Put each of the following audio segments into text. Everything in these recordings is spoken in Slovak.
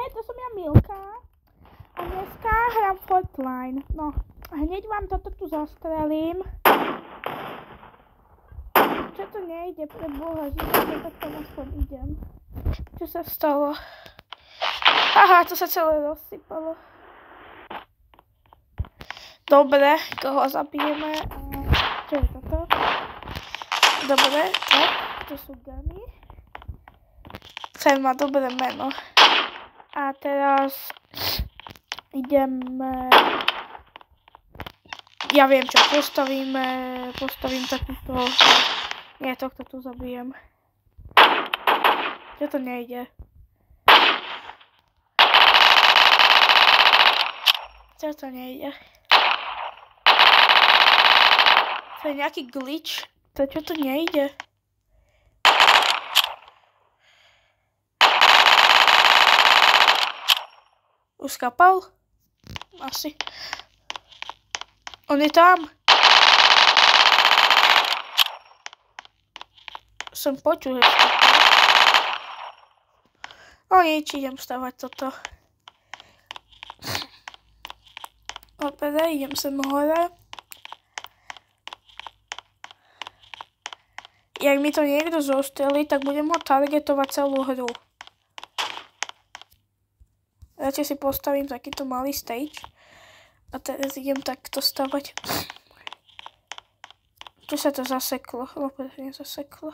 to som ja Milka a dneska hrám Fortnite. No, hneď vám toto tu zastrelím. Čo to nejde, pre Boha, že tak tam aspoň idem. Čo sa stalo? Aha, to sa celé rozsypalo. Dobre, koho zabijeme? Čo je toto? Dobre, tak, to sú gamy. Ten má dobré meno. A teraz ideme... Ja viem čo, postavím takúto... Nie, tohto tu zabijem. Čo to nejde? Čo to nejde? To je nejaký glitch. To čo to nejde? Už skapal? Asi. On je tam. Som počul, že skapal. No nič, idem stavať toto. Dobre, idem sem hore. Jak mi to niekto zostrelí, tak budem ho targetovať celú hru. Radšej si postavím takýto malý stage. A teraz idem takto stavať. Tu sa to zaseklo. Opäť nezaseklo.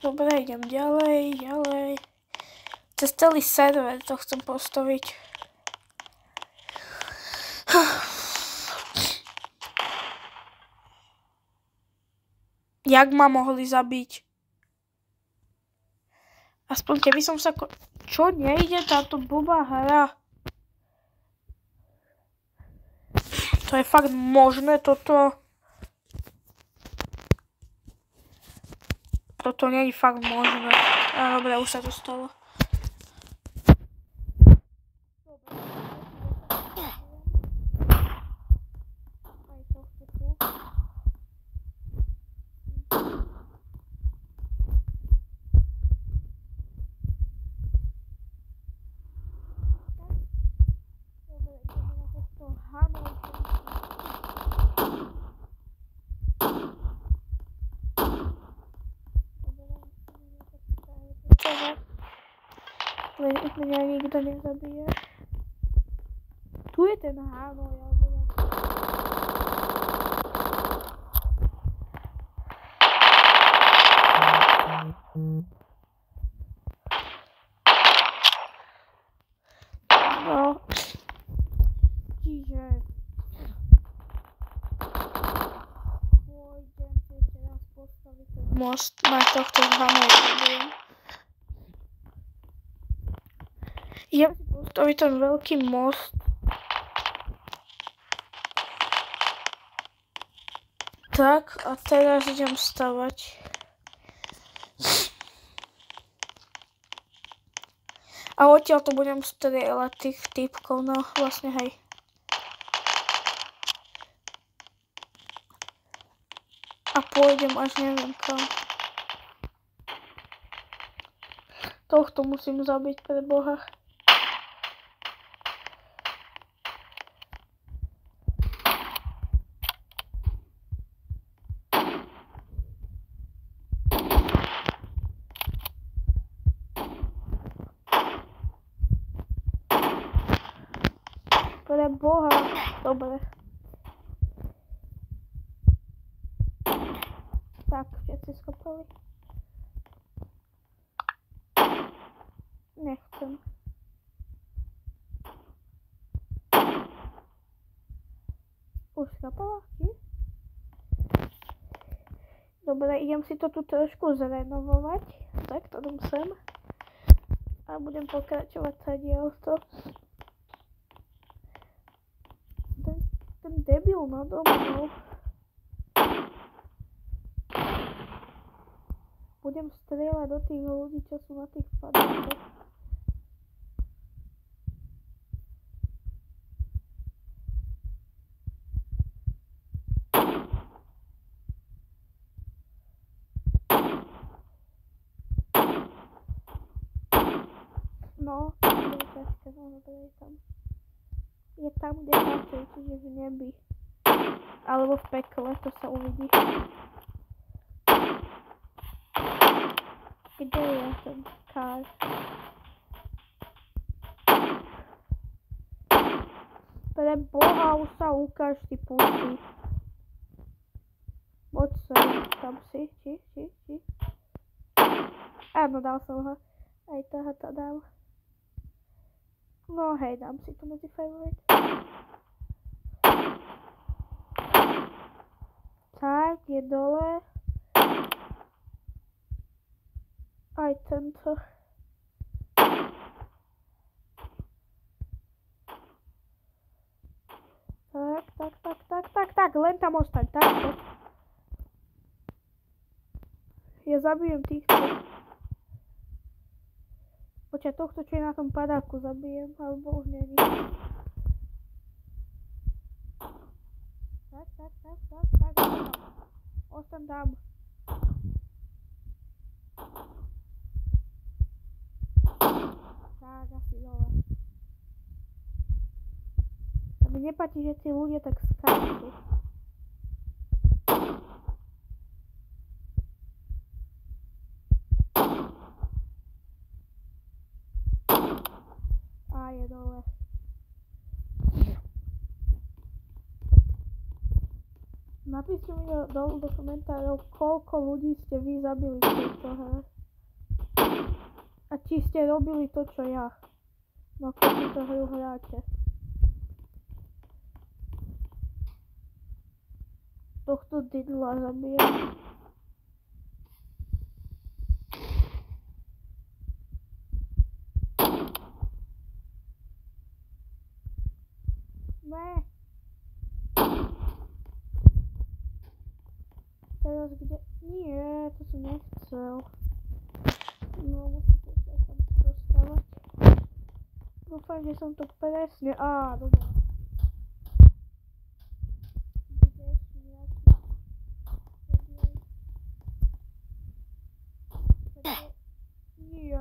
Dobre, idem ďalej. Cez celý server to chcem postaviť. Jak ma mohli zabiť? Aspoň keby som sa... Čo nejde táto blbá hra? To je fakt možné toto? Toto nie je fakt možné. A dobre, už sa to stalo. Už mňa nikto nezabije. Tu je ten Hanoj, no. Čiže... Pôjdem si ešte raz postaviť ten most na tohto Hanoj zabijem. Idem si postaviť ten veľký most. Tak, a teraz idem stavať. A odtiaľ to budem strieľať tých typkov, no vlastne hej. A pôjdem až neviem kam. Tohto musím zabiť pre Boha. Pre Boha, dobre. Tak, všetci skopali. Nechcem. Už skopala? Dobre, idem si to tu trošku zrenovovať. Tak, to dám sem. A budem pokračovať sadielto. Ten debil nado mnou. Budem strieľať do tých ľudí, čo sú na tých padákoch. No, je ťažké, no dobre, je tam. Je tam, kde patrí, čiže v nebi. Alebo v pekle, to sa uvidí. Kde je ten kár? Pre Boha, už sa ukáž, ty pustík. Poď sem, tam si, či. Áno, dal som ho. Aj toho to dám. No hej, dám si to medzi favorite. Tak, je dole. Aj tento. Tak, len tam ostaň, tak. Ja zabijem týchto. Počkaj, tohto, čo je na tom padáku, zabijem, alebo už není. Tak, ostaň tam. Tak, asi dole. A mi nepáči, že tí ľudia tak skáču. A je dole. Napíšte mi dolu do komentárov, koľko ľudí ste vy zabili v tejto hre. A či ste robili to, čo ja. No keď túto hru hráte. Tohto didla zabijem. Ne. Teraz kde? Nie, to som nechcel. No, musím sa tam dostávať. Dúfam, že som to presne... Á, dobre. Nie.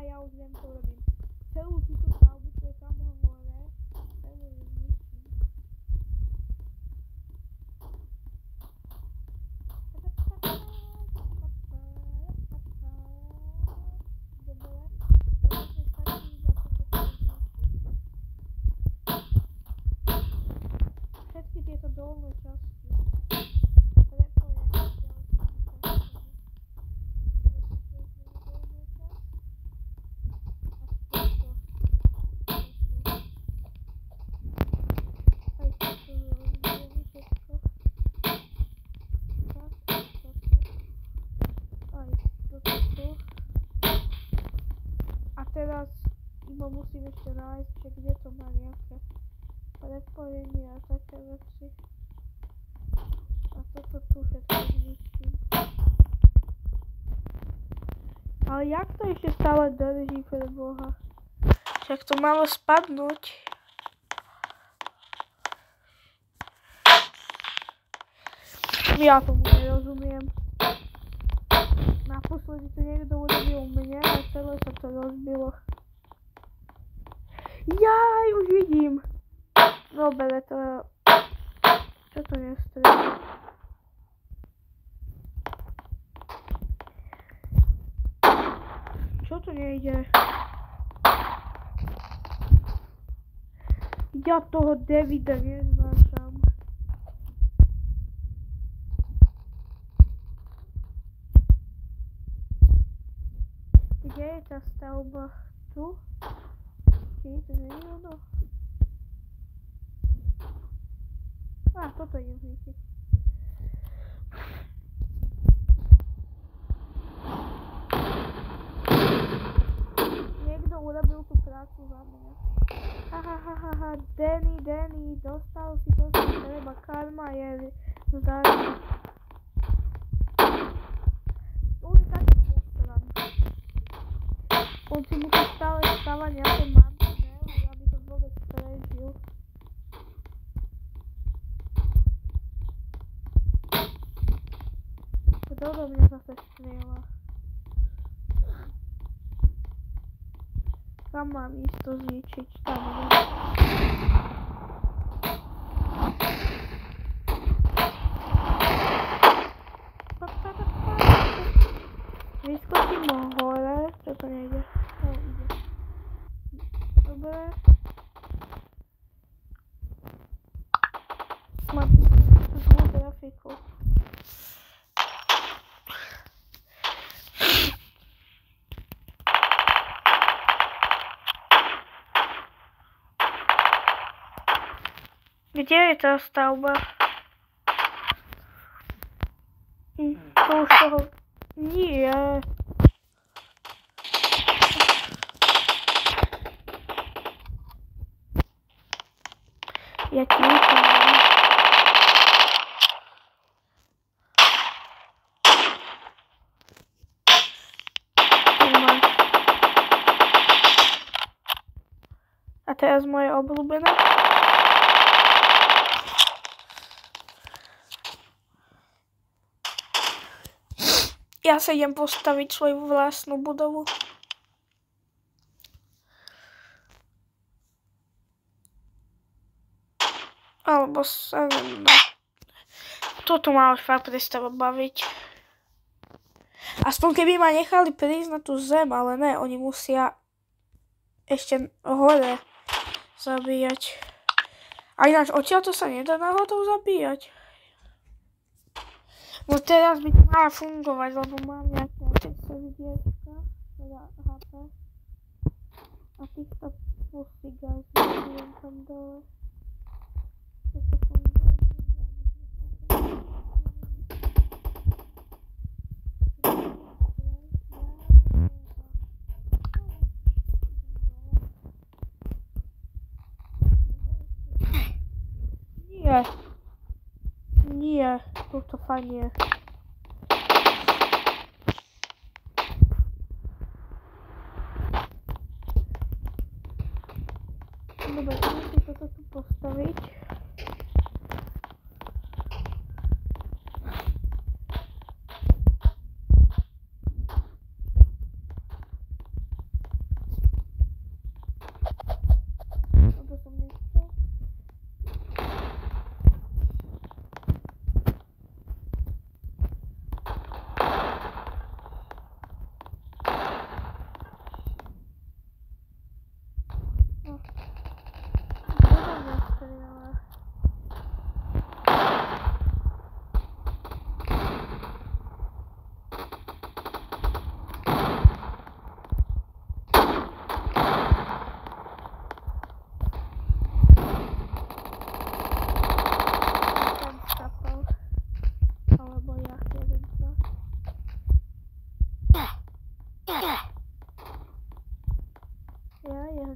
Ja už viem, čo robím. Celú túto stavbu, čo je tam hore, celú zničím. Dobre, to vlastne stačí iba toto zničiť. Všetky tieto dolné časti. Preto je ďalší časti. teraz iba musím ešte nájsť, že kde to má nejaké prepojenie a také veci. A toto tu všetko zničím. Ale jak to ešte stále drží pre Boha? Však to malo spadnúť. Ja tomu nerozumiem. Naposledy to niekto urobil mne a celé sa to rozbilo. Jaj, už vidím. Dobre, to... Čo to nestrelí? Čo to nejde? Ja toho Davida neznášam. Kde je tá stavba? Tu? Či to nie je ono? Á, toto je zničiť. Niekto urobil tú prácu za mňa. Hahahaha, Danny, dostal si to, čo treba. Karma je zdarma. On je taký postran. On si musí stále stavať nejaké mantinely, aby to vôbec prežil. Kto do mňa zase strieľa? Kam mám ísť to zničiť? Tam vyskočím hore, čo to nejde? Ide. Dobre. Mám zlú grafiku. Kde je tá stavba? To už toho... Nie. Ja ti nepoviem. A teraz moje obľúbené. Ja sa idem postaviť svoju vlastnú budovu. Alebo sa... Toto ma už fakt prestalo baviť. Aspoň keby ma nechali prísť na tú zem, ale ne, oni musia ešte hore zabíjať. A ináč odtiaľto sa nedá náhodou zabíjať. No teraz by to mala fungovať, lebo mám nejaké srdiečka, teda HP. A týchto pustigaj si zabijem tam dole. Keď to funguje. Nie, to fajnie. Dobra, musím toto tu postaviť. Lebo som nechcel.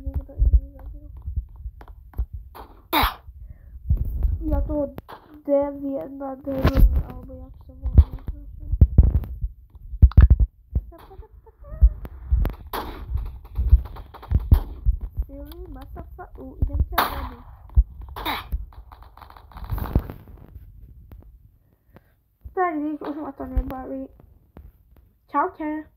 niekto iný zabil. Ja toho Deviena, alebo jak sa volá. Ili Masafa, idem ťa zabiť. Tak, už ma to nebaví. Čaute.